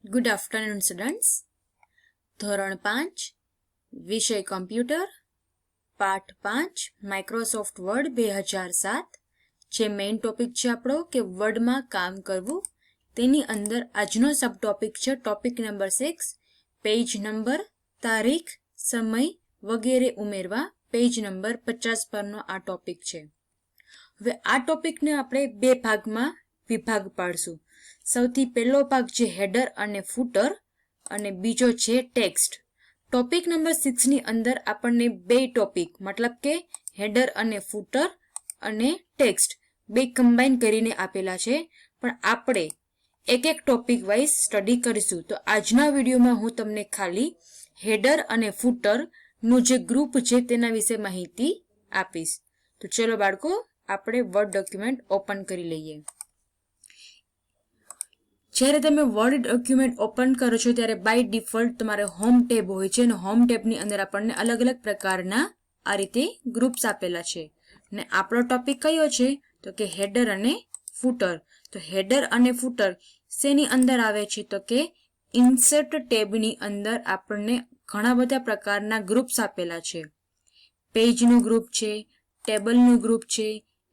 Good afternoon, students. ધોરણ 5 વિષય computer પાઠ 5 માઇક્રોસોફ્ટ વર્ડ 2007 જે મેઇન ટોપિક છે આપણો કે વર્ડમાં કામ કરવું તેની અંદર આજનો સબ ટોપિક છે ટોપિક નંબર 6 પેજ નંબર તારીખ સમય વગેરે ઉમેરવા પેજ નંબર 50 પરનો આ ટોપિક છે. હવે આ ટોપિકને આપણે બે ભાગમાં વિભાગ પાડશું. સૌથી પહેલો ભાગ છે હેડર અને ફૂટર અને બીજો છે ટેક્સ્ટ. ટોપિક નંબર 6 ની અંદર આપણને બે ટોપિક મતલબ કે હેડર અને ફૂટર અને ટેક્સ્ટ બે કમ્બાઈન કરીને આપેલા છે, પણ આપણે એક એક ટોપિક વાઇઝ સ્ટડી કરીશું. તો આજના વિડીયોમાં હું તમને ખાલી હેડર અને ફૂટર નું જે ગ્રુપ છે તેના વિશે માહિતી આપીશ. તો ચલો બાળકો, આપણે વર્ડ ડોક્યુમેન્ટ ઓપન કરી લઈએ. જ્યારે તમે વર્ડ ડોક્યુમેન્ટ ઓપન કરો છો ત્યારે બાય ડિફોલ્ટ તમારે હોમ ટેબ હોય છે અને હોમ ટેબની અંદર આપણને અલગ અલગ પ્રકારના આ રીતે ગ્રુપ્સ આપેલા છે. ને આપણો ટોપિક કયો છે તો કે હેડર અને ફૂટર. તો હેડર અને ફૂટર શેની અંદર આવે છે તો કે ઇન્સર્ટ ટેબની અંદર આપણને ઘણા બધા પ્રકારના ગ્રુપ્સ આપેલા છે. પેજનું ગ્રુપ છે, ટેબલનું ગ્રુપ છે,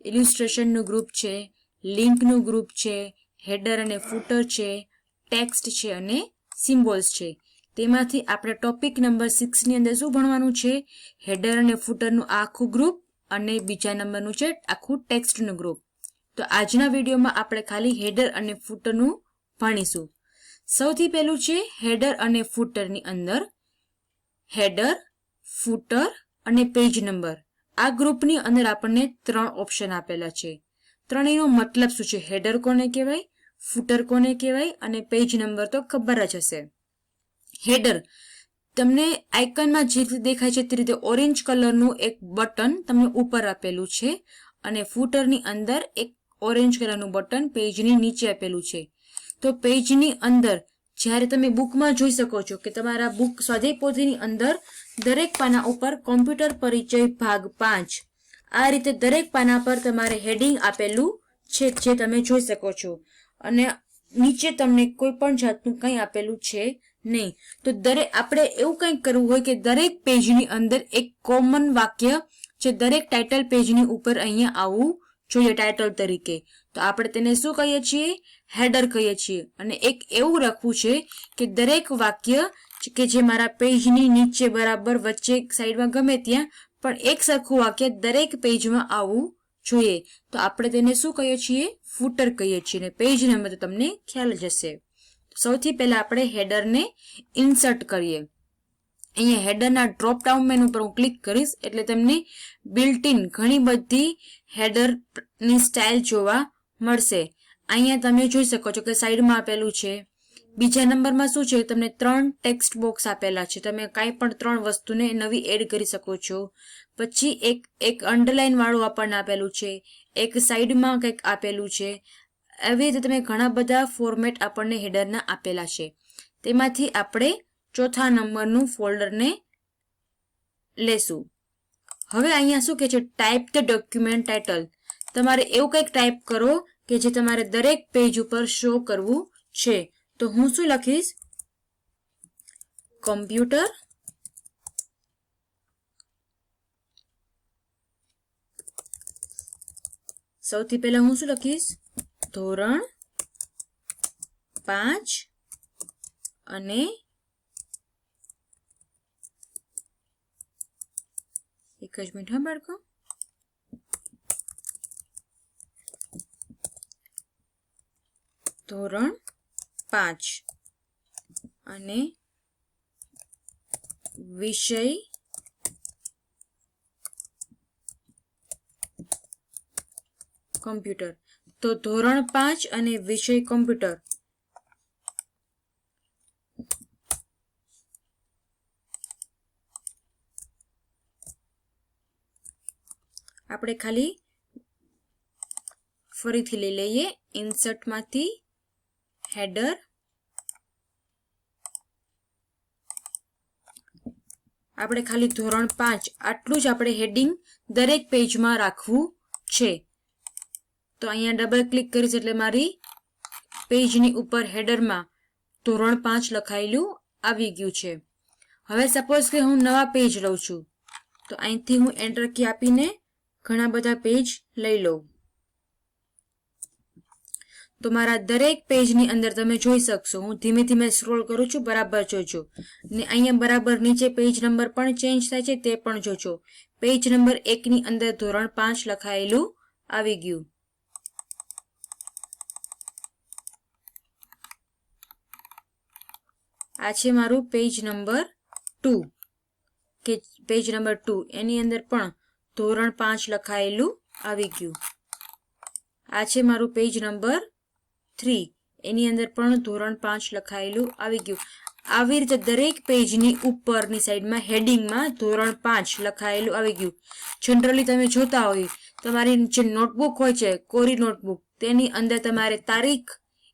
ઇલિસ્ટ્રેશનનું ગ્રુપ છે, લિંકનું ગ્રુપ છે, હેડર અને ફૂટર છે, ટેક્સ્ટ છે અને સિમ્બોલ્સ છે. તેમાંથી આપણે ટોપિક નંબર 6 ની અંદર શું ભણવાનું છે? હેડર અને ફૂટરનું આખું ગ્રુપ અને બીજા નંબરનું છે આખું ટેક્સ્ટનું ગ્રુપ. તો આજના વિડીયોમાં આપણે ખાલી હેડર અને ફૂટરનું ભણીશું. સૌથી પહેલું છે હેડર અને ફૂટરની અંદર હેડર, ફૂટર અને પેજ નંબર. આ ગ્રુપની અંદર આપણને 3 ઓપ્શન આપેલા છે. ત્રણેયનો મતલબ શું છે? હેડર કોને કહેવાય, ફૂટર કોને કહેવાય અને પેજ નંબર તો ખબર જ હશે. હેડર તમને આઇકનમાં જે રીતે દેખાય છે તે રીતે ઓરેન્જ કલરનું એક બટન તમને ઉપર આપેલું છે અને ફૂટરની અંદર એક ઓરેન્જ કલરનું બટન પેજની નીચે આપેલું છે. તો પેજની અંદર જ્યારે તમે બુકમાં જોઈ શકો છો કે તમારા બુક સ્વાધ્યાય પોથીની અંદર દરેક પાના ઉપર કોમ્પ્યુટર પરિચય ભાગ 5 આ રીતે દરેક પાના પર તમારે હેડિંગ આપેલું છે જે તમે જોઈ શકો છો અને નીચે તમને કોઈ પણ જાતનું કંઈ આપેલું છે નહીં. તો આપણે એવું કંઈક કરવું હોય કે દરેક પેજની અંદર એક કોમન વાક્ય જે દરેક ટાઇટલ પેજની ઉપર અહીંયા આવવું જોઈએ ટાઇટલ તરીકે. તો આપણે તેને શું કહીએ છીએ? હેડર કહીએ છીએ. અને એક એવું રાખવું છે કે દરેક વાક્ય કે જે મારા પેજની નીચે બરાબર વચ્ચે સાઈડમાં ગમે ત્યાં પણ એક સરખું વાક્ય દરેક પેજમાં આવવું જોઈએ. તો આપણે તેને શું કહીએ છીએ? ફૂટર કહીએ છીએ. અને પેજ નંબર તો તમને ખ્યાલ જ હશે. સૌથી પહેલા આપણે હેડરને ઇન્સર્ટ કરીએ. અહીંયા હેડરના ડ્રોપ ડાઉન મેનુ પર હું ક્લિક કરીશ એટલે તમને બિલ્ટ ઇન ઘણી બધી હેડરની સ્ટાઇલ જોવા મળશે. અહીંયા તમે જોઈ શકો છો કે સાઈડમાં આપેલું છે. બીજા નંબરમાં શું છે? તમને 3 ટેક્સ્ટ બોક્સ આપેલા છે. તમે કાંઈ પણ 3 વસ્તુને નવી એડ કરી શકો છો. પછી એક અંડરલાઈન વાળું આપણને આપેલું છે, એક સાઈડમાં કંઈક આપેલું છે. એવી રીતે તમે ઘણા બધા ફોર્મેટ આપણને હેડરના આપેલા છે. તેમાંથી આપણે ચોથા નંબરનું ફોલ્ડરને લેશું. હવે અહીંયા શું કહે છે? Type the document title. તમારે એવું કંઈક ટાઈપ કરો કે જે તમારે દરેક પેજ ઉપર શો કરવું છે. તો હું શું લખીશ? કોમ્પ્યુટર સૌથી પહેલા હું શું લખીશ? ધોરણ 5 અને એક જ મિનિટ હા બાળકો. ધોરણ 5 અને વિષય કમ્પ્યુટર. તો ધોરણ 5 અને વિષય કમ્પ્યુટર. આપણે ખાલી ફરીથી લઈ લઈએ. ઇન્સર્ટમાંથી હેડર, આપણે ખાલી ધોરણ 5 આટલું જ આપણે હેડિંગ દરેક પેજમાં રાખવું છે. તો અહીંયા ડબલ ક્લિક કરીશ એટલે મારી પેજની ઉપર હેડરમાં ધોરણ 5 લખાયેલું આવી ગયું છે. હવે સપોઝ કે હું નવા પેજ લઉં છું, તો અહીંથી હું એન્ટર કી આપીને ઘણા બધા પેજ લઈ લઉં. તો મારા દરેક પેજની અંદર તમે જોઈ શકશો, હું ધીમે ધીમે સ્ક્રોલ કરું છું, બરાબર જોજો. ને અહીંયા બરાબર નીચે પેજ નંબર પણ ચેન્જ થાય છે, તે પણ જોજો. પેજ નંબર 1 ની અંદર ધોરણ 5 લખાયેલું આવી ગયું. આ છે મારું પેજ નંબર 2 કે પેજ નંબર 2, એની અંદર પણ ધોરણ 5 લખાયેલું આવી ગયું. આ છે મારું પેજ નંબર 3, એની અંદર પણ ધોરણ 5 લખાયેલું આવી ગયું. આવી રીતે દરેક પેજની ઉપરની સાઈડમાં હેડિંગમાં ધોરણ 5 લખાયેલું આવી ગયું. જનરલી તમે જોતા હોય, તમારી જે નોટબુક હોય છે, કોરી નોટબુક, તેની અંદર તમારે તારીખ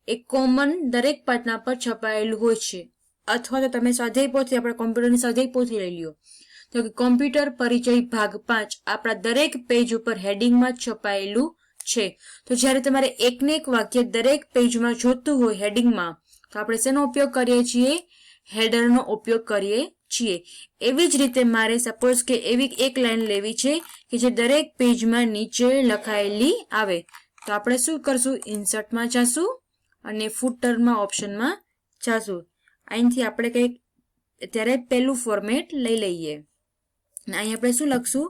એક કોમન દરેક પાના પર છપાયેલું હોય છે. અથવા તો તમે સ્વાધ્યાય પોથી, આપણે કોમ્પ્યુટરની સ્વાધ્યાય પોથી લઈ લ્યો, તો કે કોમ્પ્યુટર પરિચય ભાગ 5 આપણા દરેક પેજ ઉપર હેડિંગમાં છપાયેલું છે. તો જ્યારે તમારે એકને એક વાક્ય દરેક પેજમાં જોતું હોય હેડિંગમાં, તો આપણે શેનો ઉપયોગ કરીએ છીએ? હેડરનો ઉપયોગ કરીએ છીએ. એવી જ રીતે મારે સપોઝ કે એવી એક લાઈન લેવી છે કે જે દરેક પેજમાં નીચે લખાયેલી આવે, તો આપણે શું કરશું? ઇન્સર્ટમાં જશું અને ફૂટરમાં ઓપ્શનમાં જશું. અહીંથી આપણે કંઈક અત્યારે પહેલું ફોર્મેટ લઈ લઈએ. અહીં આપણે શું લખશું?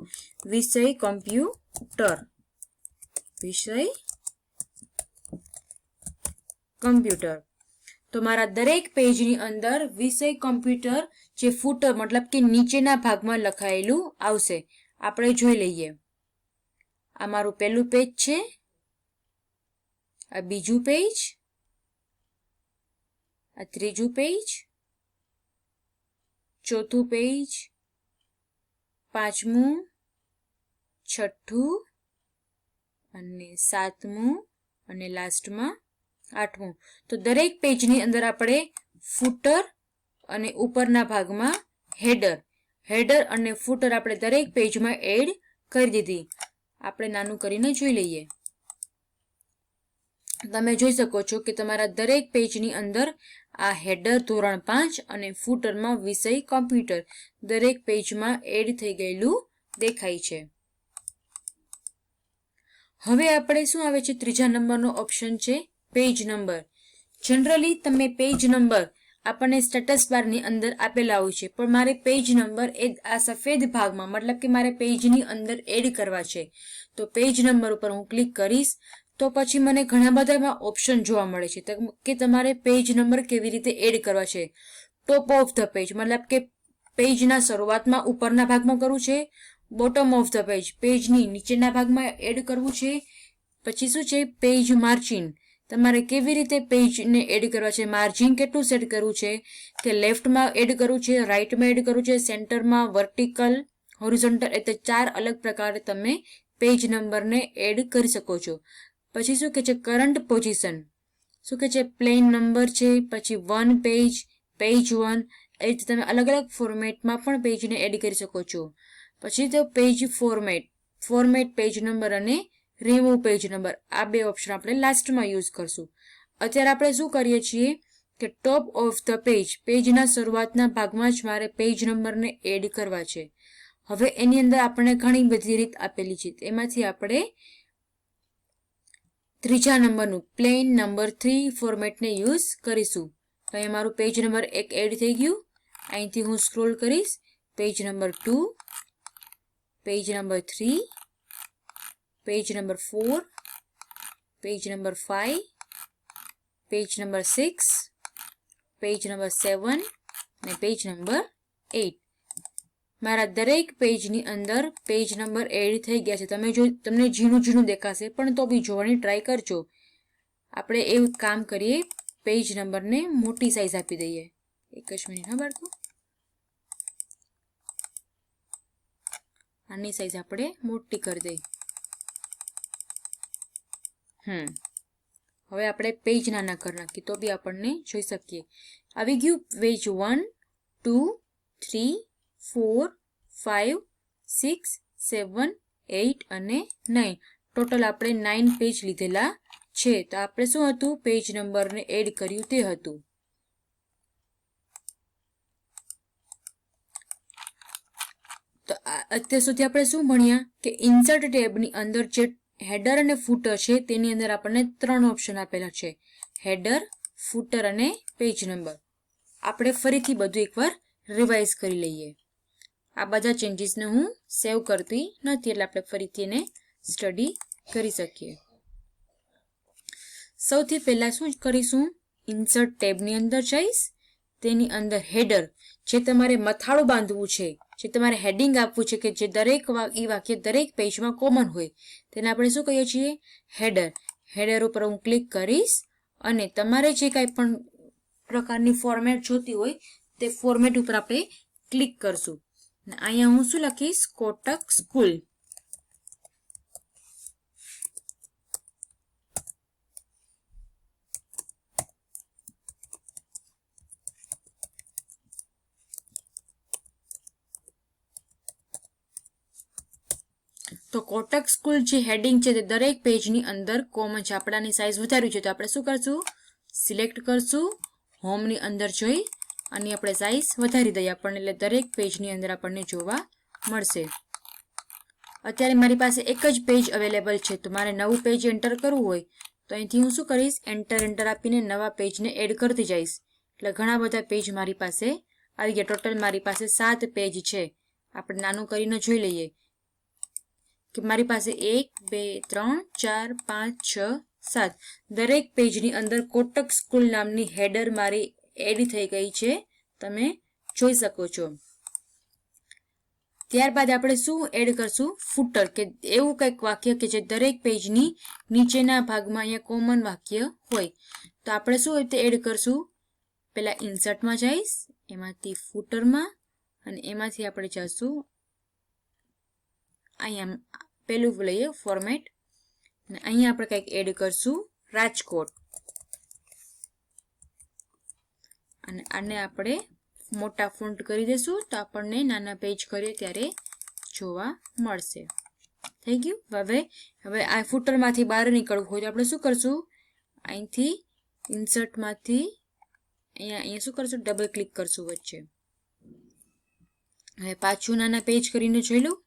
વિષય કોમ્પ્યુટર. વિષય કોમ્પ્યુટર. તો મારા દરેક પેજની અંદર વિષય કોમ્પ્યુટર જે ફૂટર મતલબ કે નીચેના ભાગમાં લખાયેલું આવશે. આપણે જોઈ લઈએ. આ મારું પહેલું પેજ છે, આ બીજું પેજ, આ ત્રીજું પેજ, ચોથું પેજ, પાંચમું, છઠ્ઠું અને સાતમું અને લાસ્ટમાં આઠમું. તો દરેક પેજની અંદર આપણે ફૂટર અને ઉપરના ભાગમાં હેડર અને ફૂટર આપણે દરેક પેજમાં એડ કરી દીધી. આપણે નાનું કરીને જોઈ લઈએ. તમે જોઈ શકો છો કે તમારા દરેક પેજની અંદર આ હેડર ધોરણ 5 અને ફૂટરમાં વિષય કોમ્પ્યુટર દરેક પેજમાં એડ થઈ ગયેલું દેખાય છે. હવે આપણે શું આવે છે? ત્રીજા નંબરનો ઓપ્શન છે પેજ નંબર. જનરલી તમે પેજ નંબર આપણને સ્ટેટસ બારની અંદર આપેલા હોય છે, પણ મારે પેજ નંબર એ આ સફેદ ભાગમાં મતલબ કે મારે પેજની અંદર એડ કરવા છે. તો પેજ નંબર ઉપર હું ક્લિક કરીશ તો પછી મને ઘણા બધા એમાં ઓપ્શન જોવા મળે છે કે તમારે પેજ નંબર કેવી રીતે એડ કરવા છે. ટોપ ઓફ ધ પેજ મતલબ કે પેજના શરૂઆતમાં ઉપરના ભાગમાં કરવું છે, બોટમ ઓફ ધ પેજ પેજની નીચેના ભાગમાં એડ કરવું છે. પછી શું છે? Page margin. તમારે કેવી રીતે પેજને એડ કરવા છે, માર્જિન કેટલું સેટ કરવું છે, કે લેફ્ટમાં એડ કરવું છે, રાઈટમાં એડ કરવું છે, સેન્ટરમાં, વર્ટિકલ, હોરિઝોન્ટલ, એટલે 4 અલગ પ્રકારે તમે પેજ નંબરને એડ કરી શકો છો. પછી શું કે છે? Current position. શું કે છે? પ્લેન નંબર છે, પછી 1 પેજ, પેજ 1, એ રીતે તમે અલગ અલગ ફોર્મેટમાં પણ પેજને એડ કરી શકો છો. પછી તો પેજ ફોર્મેટ પેજ નંબર અને રિમૂવ પેજ નંબર, આ બે ઓપ્શન આપણે લાસ્ટમાં યુઝ કરશું. અત્યારે આપણે શું કરીએ છીએ કે ટોપ ઓફ ધ પેજના શરૂઆતના ભાગમાં જ મારે પેજ નંબરને એડ કરવા છે. હવે એની અંદર આપણને ઘણી બધી રીત આપેલી છે, એમાંથી આપણે ત્રીજા નંબરનું પ્લેન નંબર 3 ફોર્મેટને યુઝ કરીશું. તો અહીં મારું પેજ નંબર 1 એડ થઈ ગયું. અહીંથી હું સ્ક્રોલ કરીશ. Page number 2, page number 3, page number 4, page number 5, page number 6, page number 7 અને પેજ નંબર 8. મારા દરેક પેજની અંદર પેજ નંબર એડ થઈ ગયા છે. તમને ઝીણું દેખાશે, પણ તો બી જોવાની ટ્રાય કરજો. આપણે એવું કામ કરીએ, પેજ નંબરને મોટી સાઈઝ આપી દઈએ. એક જ મિનિટ હા બાળકો, આની સાઈઝ આપણે મોટી કરી દઈએ. હવે આપણે પેજ નાના કરી નાખીએ તો બી આપણને જોઈ શકીએ. આવી ગયું પેજ 1, 2, 3, 4, 5, 6, 7, 8 અને 9. ટોટલ આપણે 9 પેજ લીધેલા છે. તો આપણે શું હતું? પેજ નંબરને એડ કર્યું તે હતું. તો અત્યાર સુધી આપણે શું ભણ્યા કે ઇન્સર્ટ ટેબની અંદર જે હેડર અને ફૂટર છે તેની અંદર આપણને 3 ઓપ્શન આપેલા છે, હેડર, ફૂટર અને પેજ નંબર. આપણે ફરીથી બધું એકવાર રિવાઇઝ કરી લઈએ. આ બધા ચેન્જીસને હું સેવ કરતી નથી એટલે આપણે ફરીથી એને સ્ટડી કરી શકીએ. સૌથી પહેલા શું કરીશું, ઇન્સર્ટ ટેબની અંદર જઈશ, તેની અંદર હેડર, જે તમારે મથાળું બાંધવું છે, જે તમારે હેડિંગ આપવું છે કે જે દરેક વાક્ય દરેક પેજમાં કોમન હોય, તેને આપણે શું કહીએ છીએ, હેડર. હેડર ઉપર હું ક્લિક કરીશ અને તમારે જે કાંઈ પણ પ્રકારની ફોર્મેટ જોતી હોય તે ફોર્મેટ ઉપર આપણે ક્લિક કરશું. અહીંયા હું શું લખીશ, કોટક સ્કૂલ. તો કોટક સ્કૂલ જે હેડિંગ છે તે દરેક પેજની અંદર કોમન છે. આપણાની સાઈઝ વધારવી છે તો આપણે શું કરશું, સિલેક્ટ કરશું, હોમની અંદર જઈ અને આપણે સાઈઝ વધારી દઈએ આપણને, એટલે દરેક પેજની અંદર આપણને જોવા મળશે. અત્યારે મારી પાસે એક જ પેજ અવેલેબલ છે, તો મારે નવું પેજ એન્ટર કરવું હોય તો અહીંથી હું શું કરીશ, એન્ટર આપીને નવા પેજને એડ કરતી જઈશ. એટલે ઘણા બધા પેજ મારી પાસે આવી ગયા. ટોટલ મારી પાસે 7 પેજ છે. આપણે નાનું કરીને જોઈ લઈએ કે મારી પાસે 1, 2, 3, 4, 5, 6, 7 દરેક પેજની અંદર કોટક સ્કૂલ નામની હેડર મારી એડ થઈ ગઈ છે, તમે જોઈ શકો છો. ત્યારબાદ આપણે શું એડ કરશું, ફૂટર, કે એવું કંઈક વાક્ય કે જે દરેક પેજની નીચેના ભાગમાં અહીંયા કોમન વાક્ય હોય. તો આપણે શું રીતે એડ કરશું, પહેલા ઇન્સર્ટમાં જઈશ, એમાંથી ફૂટરમાં, અને એમાંથી આપણે જઈશું અહીંયા પેલું લઈએ ફોર્મેટ, અને અહીંયા આપણે કંઈક એડ કરશું, રાજકોટ, અને આને આપણે મોટા ફોન્ટ કરી દઈશું તો આપણને નાના પેજ કરીએ ત્યારે જોવા મળશે. થઈ ગયું. હવે આ ફૂટરમાંથી બહાર નીકળવું હોય તો આપણે શું કરશું, અહીંથી ઇન્સર્ટમાંથી અહીંયા શું કરશું, ડબલ ક્લિક કરશું વચ્ચે. હવે પાછું નાના પેજ કરીને જોઈ લઉં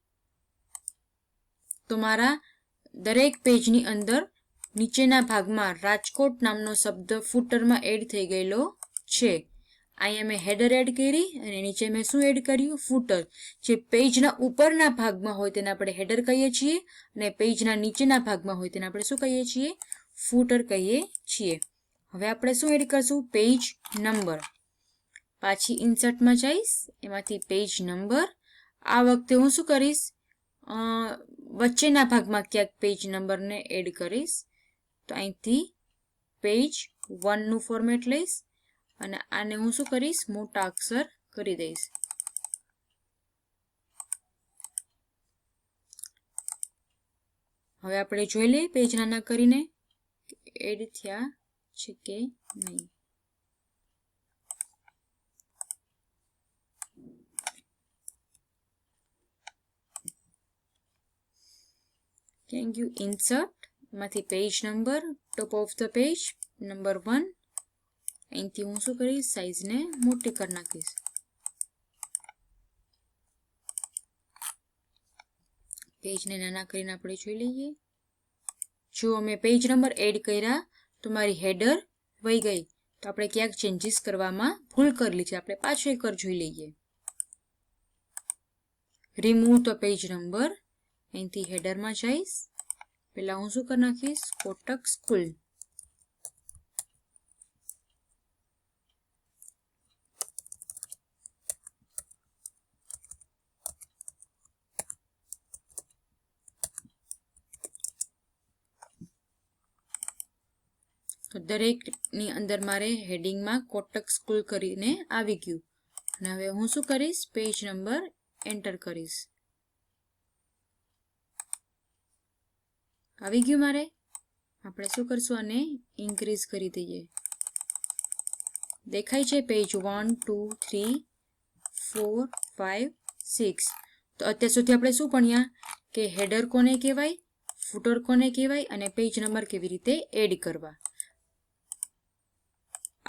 તો મારા દરેક પેજની અંદર નીચેના ભાગમાં રાજકોટ નામનો શબ્દ ફૂટરમાં એડ થઈ ગયેલો છે. અહીંયા મેં હેડર એડ કરી અને નીચે મેં શું એડ કર્યું, ફૂટર. જે પેજના ઉપરના ભાગમાં હોય તેને આપણે હેડર કહીએ છીએ અને પેજના નીચેના ભાગમાં હોય તેને આપણે શું કહીએ છીએ, ફૂટર કહીએ છીએ. હવે આપણે શું એડ કરશું, પેજ નંબર. પાછી ઇન્સર્ટમાં જઈશ, એમાંથી પેજ નંબર. આ વખતે હું શું કરીશ, વચ્ચેના ભાગમાં ક્યાંક પેજ નંબરને એડ કરીશ. તો અહીંથી પેજ 1 નું ફોર્મેટ લઈશ અને આને હું શું કરીશ, મોટા અક્ષર કરી દઈશ. હવે આપણે જોઈ લઈએ પેજ નાના કરીને એડ થયા છે કે નહીં. Can you insert માંથી page number, top of the page number 1. અહીંથી હું શું કરીશ, સાઈઝને મોટી કરી નાખીશ. પેજને નાના કરીને આપણે જોઈ લઈએ. જો અમે પેજ નંબર એડ કર્યા તો મારી હેડર વહી ગઈ. તો આપણે ક્યાંક ચેન્જીસ કરવામાં ભૂલ કરેલી છે, આપણે પાછું એકવાર જોઈ લઈએ. Remove the page number. અહીંથી હેડરમાં જઈશ, પહેલા હું શું કરી નાખીશ, કોટક સ્કૂલ. તો દરેકની અંદર મારે હેડિંગમાં કોટક સ્કૂલ કરીને આવી ગયું. અને હવે હું શું કરીશ, પેજ નંબર એન્ટર કરીશ. આવી ગયું મારે. આપણે શું કરશું, આને ઇન્ક્રીઝ કરી દઈએ. દેખાય છે પેજ 1, 2, 3, 4, 5, 6. તો અત્યાર સુધી આપણે શું ભણ્યા કે હેડર કોને કહેવાય, ફૂટર કોને કહેવાય અને પેજ નંબર કેવી રીતે એડ કરવા.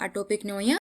આ ટોપિકને અહીંયા